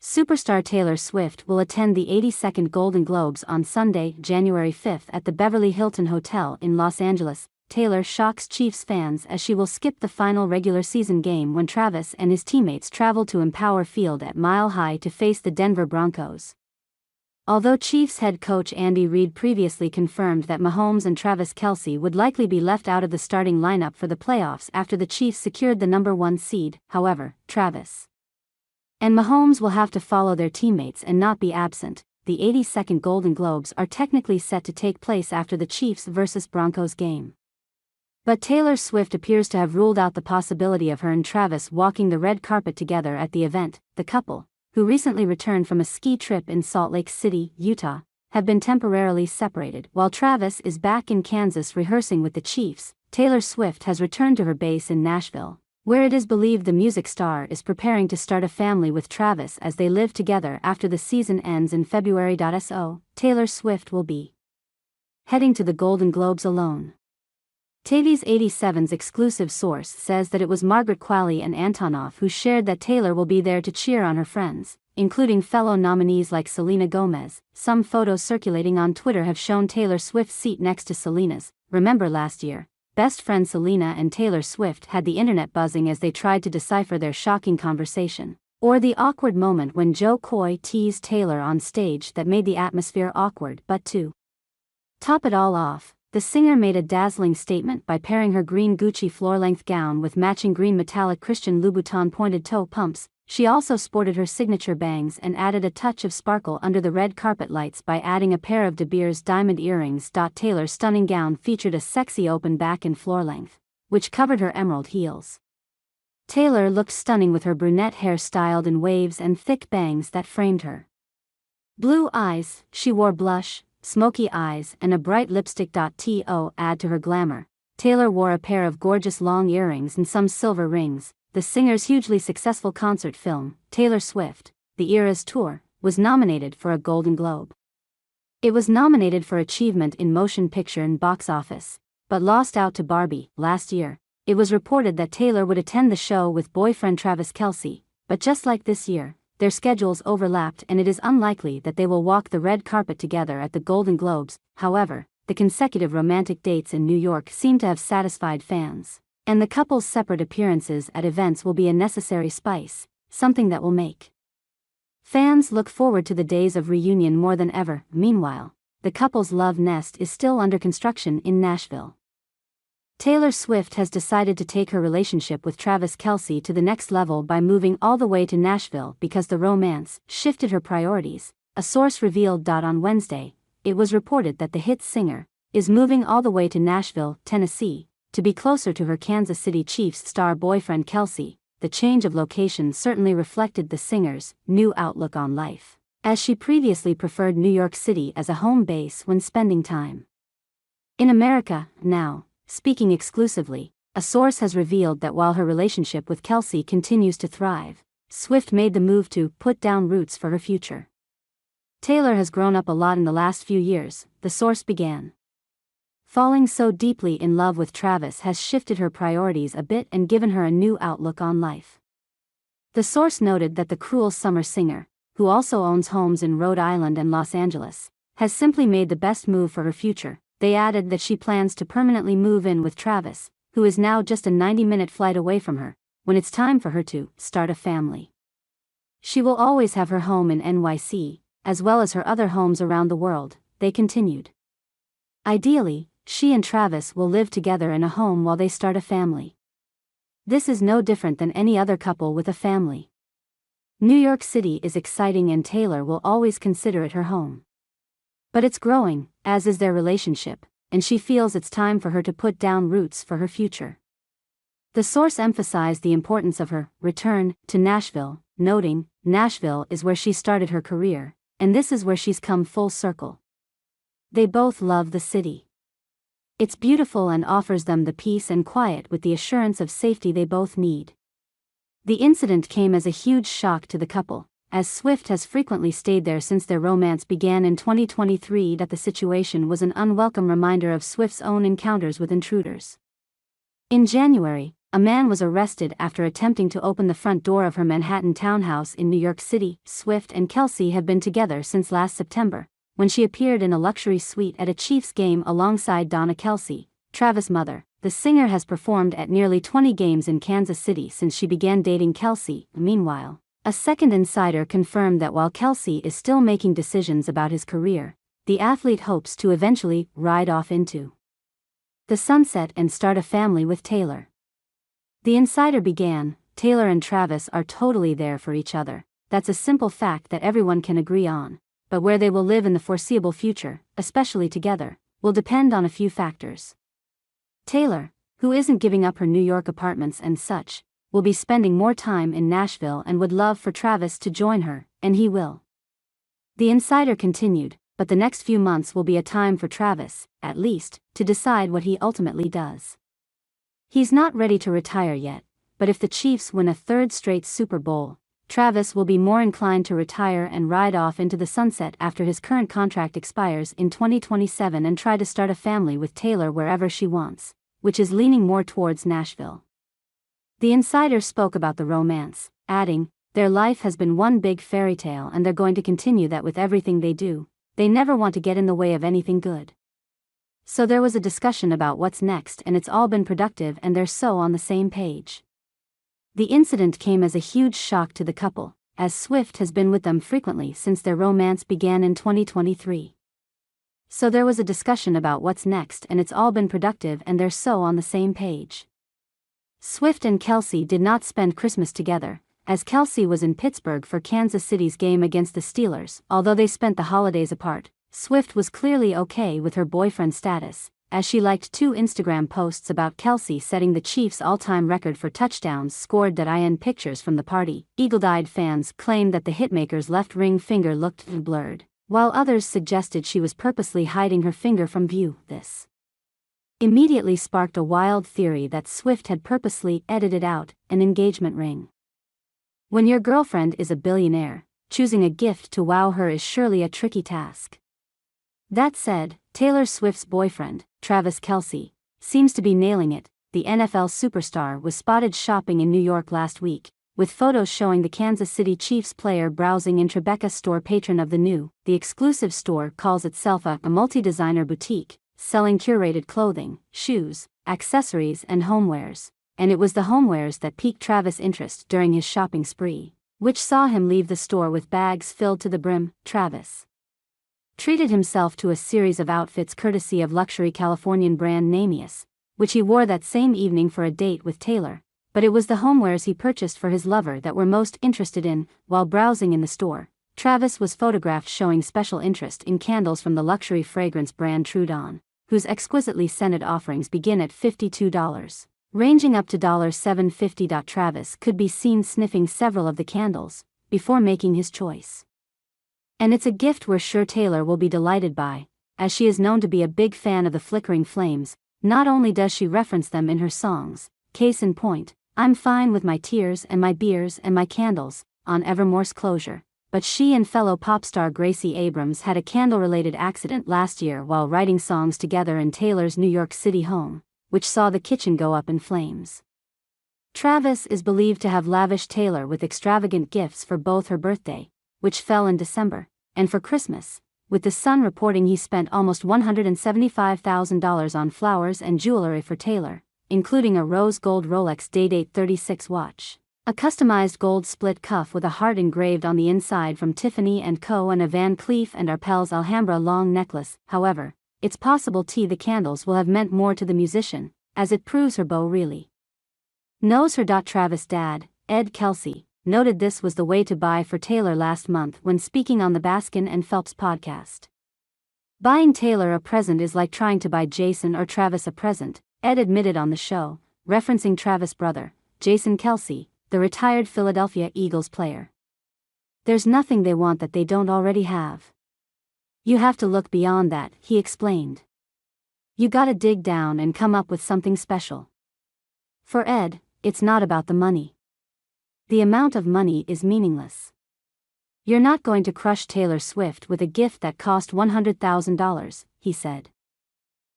Superstar Taylor Swift will attend the 82nd Golden Globes on Sunday, January 5 at the Beverly Hilton Hotel in Los Angeles. Taylor shocks Chiefs fans as she will skip the final regular season game when Travis and his teammates travel to Empower Field at Mile High to face the Denver Broncos. Although Chiefs head coach Andy Reid previously confirmed that Mahomes and Travis Kelce would likely be left out of the starting lineup for the playoffs after the Chiefs secured the number 1 seed, however, Travis and Mahomes will have to follow their teammates and not be absent. The 82nd Golden Globes are technically set to take place after the Chiefs vs. Broncos game. But Taylor Swift appears to have ruled out the possibility of her and Travis walking the red carpet together at the event. The couple, who recently returned from a ski trip in Salt Lake City, Utah, have been temporarily separated. While Travis is back in Kansas rehearsing with the Chiefs, Taylor Swift has returned to her base in Nashville, where it is believed the music star is preparing to start a family with Travis as they live together after the season ends in February. Taylor Swift will be heading to the Golden Globes alone. TV's 87's exclusive source says that it was Margaret Qualley and Antonoff who shared that Taylor will be there to cheer on her friends, including fellow nominees like Selena Gomez. Some photos circulating on Twitter have shown Taylor Swift's seat next to Selena's. Remember last year, best friend Selena and Taylor Swift had the internet buzzing as they tried to decipher their shocking conversation, or the awkward moment when Joe Coy teased Taylor on stage that made the atmosphere awkward. But to top it all off, the singer made a dazzling statement by pairing her green Gucci floor-length gown with matching green metallic Christian Louboutin pointed toe pumps. She also sported her signature bangs and added a touch of sparkle under the red carpet lights by adding a pair of De Beers diamond earrings. Taylor's stunning gown featured a sexy open back and floor length, which covered her emerald heels. Taylor looked stunning with her brunette hair styled in waves and thick bangs that framed her blue eyes. She wore blush, smoky eyes and a bright lipstick. To add to her glamour, Taylor wore a pair of gorgeous long earrings and some silver rings. The singer's hugely successful concert film, Taylor Swift: The Eras Tour, was nominated for a Golden Globe. It was nominated for Achievement in Motion Picture and Box Office, but lost out to Barbie. Last year, it was reported that Taylor would attend the show with boyfriend Travis Kelce, but just like this year, their schedules overlapped and it is unlikely that they will walk the red carpet together at the Golden Globes. However, the consecutive romantic dates in New York seem to have satisfied fans, and the couple's separate appearances at events will be a necessary spice, something that will make fans look forward to the days of reunion more than ever. Meanwhile, the couple's love nest is still under construction in Nashville. Taylor Swift has decided to take her relationship with Travis Kelce to the next level by moving all the way to Nashville because the romance shifted her priorities, a source revealed. On Wednesday, it was reported that the hit singer is moving all the way to Nashville, Tennessee, to be closer to her Kansas City Chiefs star boyfriend Kelce. The change of location certainly reflected the singer's new outlook on life, as she previously preferred New York City as a home base when spending time in America. Now, speaking exclusively, a source has revealed that while her relationship with Kelce continues to thrive, Swift made the move to put down roots for her future. Taylor has grown up a lot in the last few years, the source began. Falling so deeply in love with Travis has shifted her priorities a bit and given her a new outlook on life. The source noted that the cruel summer singer, who also owns homes in Rhode Island and Los Angeles, has simply made the best move for her future. They added that she plans to permanently move in with Travis, who is now just a 90-minute flight away from her, when it's time for her to start a family. She will always have her home in NYC, as well as her other homes around the world, they continued. Ideally, she and Travis will live together in a home while they start a family. This is no different than any other couple with a family. New York City is exciting and Taylor will always consider it her home. But it's growing, as is their relationship, and she feels it's time for her to put down roots for her future. The source emphasized the importance of her return to Nashville, noting, Nashville is where she started her career, and this is where she's come full circle. They both love the city. It's beautiful and offers them the peace and quiet with the assurance of safety they both need. The incident came as a huge shock to the couple, as Swift has frequently stayed there since their romance began in 2023. The situation was an unwelcome reminder of Swift's own encounters with intruders. In January, a man was arrested after attempting to open the front door of her Manhattan townhouse in New York City. Swift and Kelce have been together since last September, when she appeared in a luxury suite at a Chiefs game alongside Donna Kelce, Travis' mother. The singer has performed at nearly 20 games in Kansas City since she began dating Kelce. Meanwhile, a second insider confirmed that while Kelce is still making decisions about his career, the athlete hopes to eventually ride off into the sunset and start a family with Taylor. The insider began, Taylor and Travis are totally there for each other. That's a simple fact that everyone can agree on. But where they will live in the foreseeable future, especially together, will depend on a few factors. Taylor, who isn't giving up her New York apartments and such, will be spending more time in Nashville and would love for Travis to join her, and he will. The insider continued, but the next few months will be a time for Travis, at least, to decide what he ultimately does. He's not ready to retire yet, but if the Chiefs win a third straight Super Bowl, Travis will be more inclined to retire and ride off into the sunset after his current contract expires in 2027 and try to start a family with Taylor wherever she wants, which is leaning more towards Nashville. The insider spoke about the romance, adding, their life has been one big fairy tale and they're going to continue that with everything they do. They never want to get in the way of anything good. So there was a discussion about what's next and it's all been productive and they're so on the same page. The incident came as a huge shock to the couple, as Swift has been with them frequently since their romance began in 2023. So there was a discussion about what's next and it's all been productive and they're so on the same page. Swift and Kelce did not spend Christmas together, as Kelce was in Pittsburgh for Kansas City's game against the Steelers. Although they spent the holidays apart, Swift was clearly okay with her boyfriend status, as she liked 2 Instagram posts about Kelce setting the Chiefs' all-time record for touchdowns scored. In pictures from the party, eagle-eyed fans claimed that the hitmaker's left ring finger looked blurred, while others suggested she was purposely hiding her finger from view. This immediately sparked a wild theory that Swift had purposely edited out an engagement ring. When your girlfriend is a billionaire, choosing a gift to wow her is surely a tricky task. That said, Taylor Swift's boyfriend, Travis Kelce, seems to be nailing it. The NFL superstar was spotted shopping in New York last week, with photos showing the Kansas City Chiefs player browsing in Tribeca's store. Patron of the exclusive store calls itself a multi-designer boutique, selling curated clothing, shoes, accessories and homewares. And it was the homewares that piqued Travis' interest during his shopping spree, which saw him leave the store with bags filled to the brim. Travis treated himself to a series of outfits courtesy of luxury Californian brand Namius, which he wore that same evening for a date with Taylor, but it was the homewares he purchased for his lover that were most interested in. While browsing in the store, Travis was photographed showing special interest in candles from the luxury fragrance brand Trudon, whose exquisitely scented offerings begin at $52, ranging up to $750. Travis could be seen sniffing several of the candles before making his choice. And it's a gift we're sure Taylor will be delighted by, as she is known to be a big fan of the flickering flames. Not only does she reference them in her songs, case in point, I'm fine with my tears and my beers and my candles, on Evermore's Closure, but she and fellow pop star Gracie Abrams had a candle-related accident last year while writing songs together in Taylor's New York City home, which saw the kitchen go up in flames. Travis is believed to have lavished Taylor with extravagant gifts for both her birthday, which fell in December, and for Christmas, with The Sun reporting he spent almost $175,000 on flowers and jewelry for Taylor, including a rose gold Rolex Day-Date 36 watch, a customized gold split cuff with a heart engraved on the inside from Tiffany & Co. and a Van Cleef & Arpels Alhambra long necklace. However, it's possible the candles will have meant more to the musician, as it proves her beau really knows her. Travis' dad, Ed Kelce, noted this was the way to buy for Taylor last month when speaking on the Baskin and Phelps podcast. Buying Taylor a present is like trying to buy Jason or Travis a present, Ed admitted on the show, referencing Travis' brother, Jason Kelce, the retired Philadelphia Eagles player. There's nothing they want that they don't already have. You have to look beyond that, he explained. You gotta dig down and come up with something special. For Ed, it's not about the money. The amount of money is meaningless. You're not going to crush Taylor Swift with a gift that cost $100,000, he said.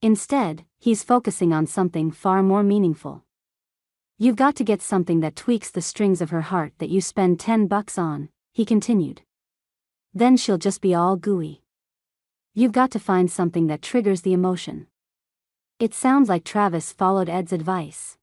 Instead, he's focusing on something far more meaningful. You've got to get something that tweaks the strings of her heart that you spend $10 on, he continued. Then she'll just be all gooey. You've got to find something that triggers the emotion. It sounds like Travis followed Ed's advice.